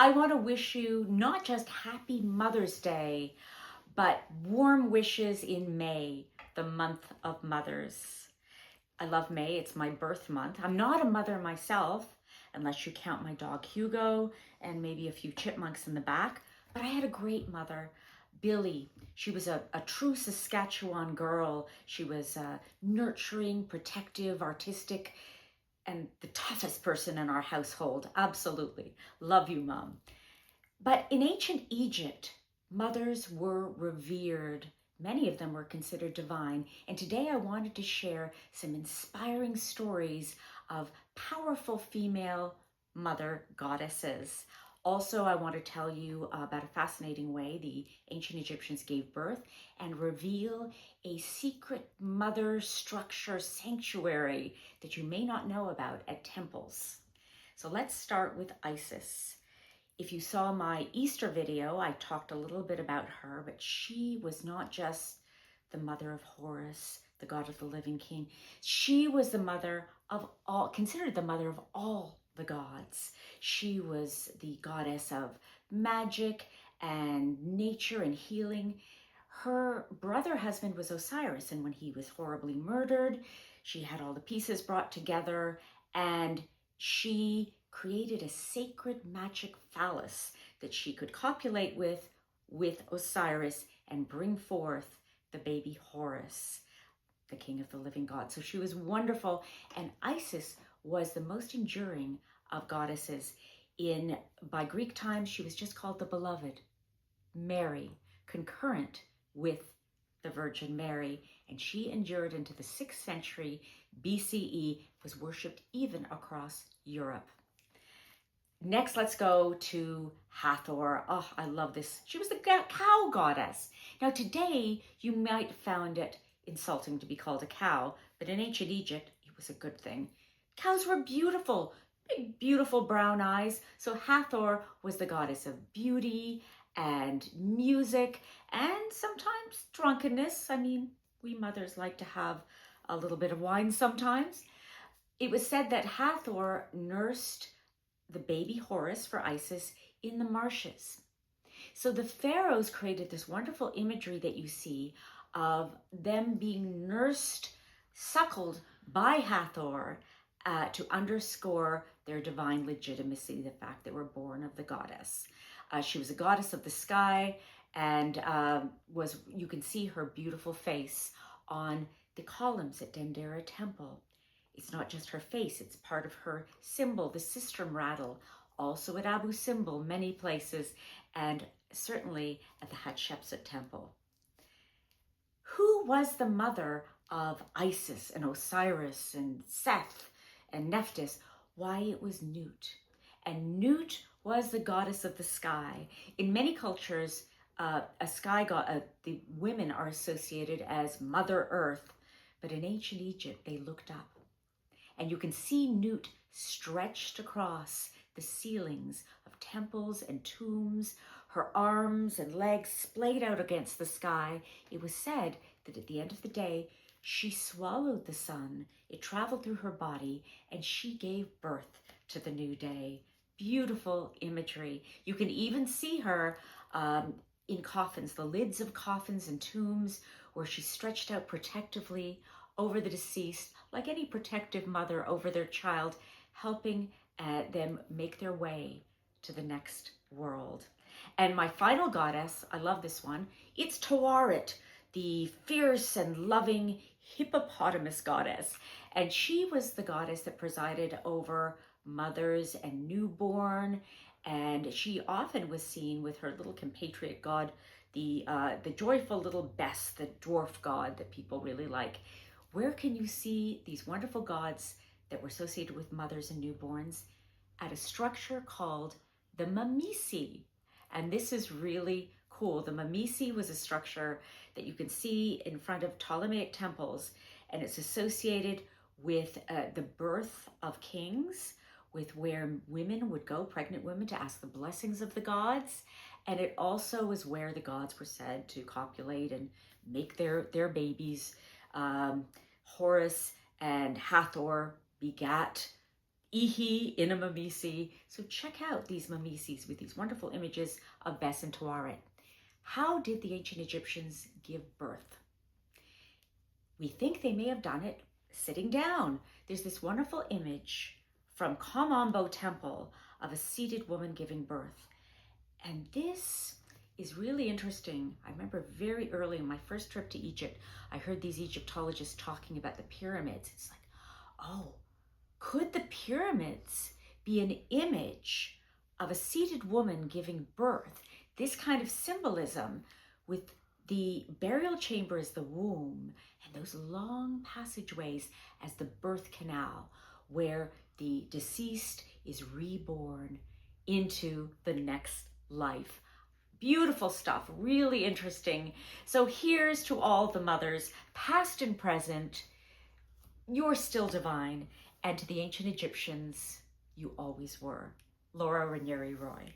I want to wish you not just happy Mother's Day, but warm wishes in May, the month of mothers. I love May, it's my birth month. I'm not a mother myself, unless you count my dog Hugo and maybe a few chipmunks in the back, but I had a great mother. Billy, she was a true Saskatchewan girl. She was nurturing, protective, artistic, and the toughest person in our household. Absolutely. Love you, Mom. But in ancient Egypt, mothers were revered. Many of them were considered divine. And today I wanted to share some inspiring stories of powerful female mother goddesses. Also, I want to tell you about a fascinating way the ancient Egyptians gave birth and reveal a secret mother structure sanctuary that you may not know about at temples. So let's start with Isis. If you saw my Easter video, I talked a little bit about her, but she was not just the mother of Horus, the god of the living king. She was the mother of all, considered the mother of all the gods. She was the goddess of magic and nature and healing. Her brother husband was Osiris, and when he was horribly murdered, she had all the pieces brought together, and she created a sacred magic phallus that she could copulate with Osiris and bring forth the baby Horus, the king of the living god. So she was wonderful, and Isis was the most enduring of goddesses. By Greek times, she was just called the beloved Mary, concurrent with the Virgin Mary, and she endured into the 6th century BCE, was worshipped even across Europe. Next, let's go to Hathor. Oh, I love this. She was the cow goddess. Now, today, you might find it insulting to be called a cow, but in ancient Egypt, it was a good thing. Cows were beautiful, big, beautiful brown eyes. So Hathor was the goddess of beauty and music and sometimes drunkenness. I mean, we mothers like to have a little bit of wine sometimes. It was said that Hathor nursed the baby Horus for Isis in the marshes. So the pharaohs created this wonderful imagery that you see of them being nursed, suckled by Hathor to underscore their divine legitimacy, the fact that we're born of the goddess. She was a goddess of the sky, and you can see her beautiful face on the columns at Dendera Temple. It's not just her face, it's part of her symbol, the sistrum rattle, also at Abu Simbel, many places, and certainly at the Hatshepsut Temple. Who was the mother of Isis and Osiris and Seth and Nephthys? Why, it was Nut. And Nut was the goddess of the sky. In many cultures, a sky god, the women are associated as Mother Earth, but in ancient Egypt, they looked up. And you can see Nut stretched across the ceilings of temples and tombs, her arms and legs splayed out against the sky. It was said that at the end of the day, she swallowed the sun, it traveled through her body, and she gave birth to the new day. Beautiful imagery. You can even see her in coffins, the lids of coffins and tombs, where she stretched out protectively over the deceased, like any protective mother over their child, helping them make their way to the next world. And my final goddess, I love this one, it's Taweret, the fierce and loving hippopotamus goddess. And she was the goddess that presided over mothers and newborn, and she often was seen with her little compatriot god, the joyful little Bess, the dwarf god that people really like. Where can you see these wonderful gods that were associated with mothers and newborns? At a structure called the Mamesis. And this is really cool. The Mamesis was a structure that you can see in front of Ptolemaic temples, and it's associated with the birth of kings, with where women would go, pregnant women, to ask the blessings of the gods. And it also is where the gods were said to copulate and make their babies. Horus and Hathor begat Ihi in a Mamesi. So check out these Mamesis with these wonderful images of Bes and Taweret. How did the ancient Egyptians give birth? We think they may have done it sitting down. There's this wonderful image from Kamambo Temple of a seated woman giving birth. And this is really interesting. I remember very early in my first trip to Egypt, I heard these Egyptologists talking about the pyramids. It's like, oh, could the pyramids be an image of a seated woman giving birth? This kind of symbolism with the burial chamber as the womb and those long passageways as the birth canal where the deceased is reborn into the next life. Beautiful stuff, really interesting. So here's to all the mothers, past and present. You're still divine, and to the ancient Egyptians, you always were. Laura Ranieri Roy.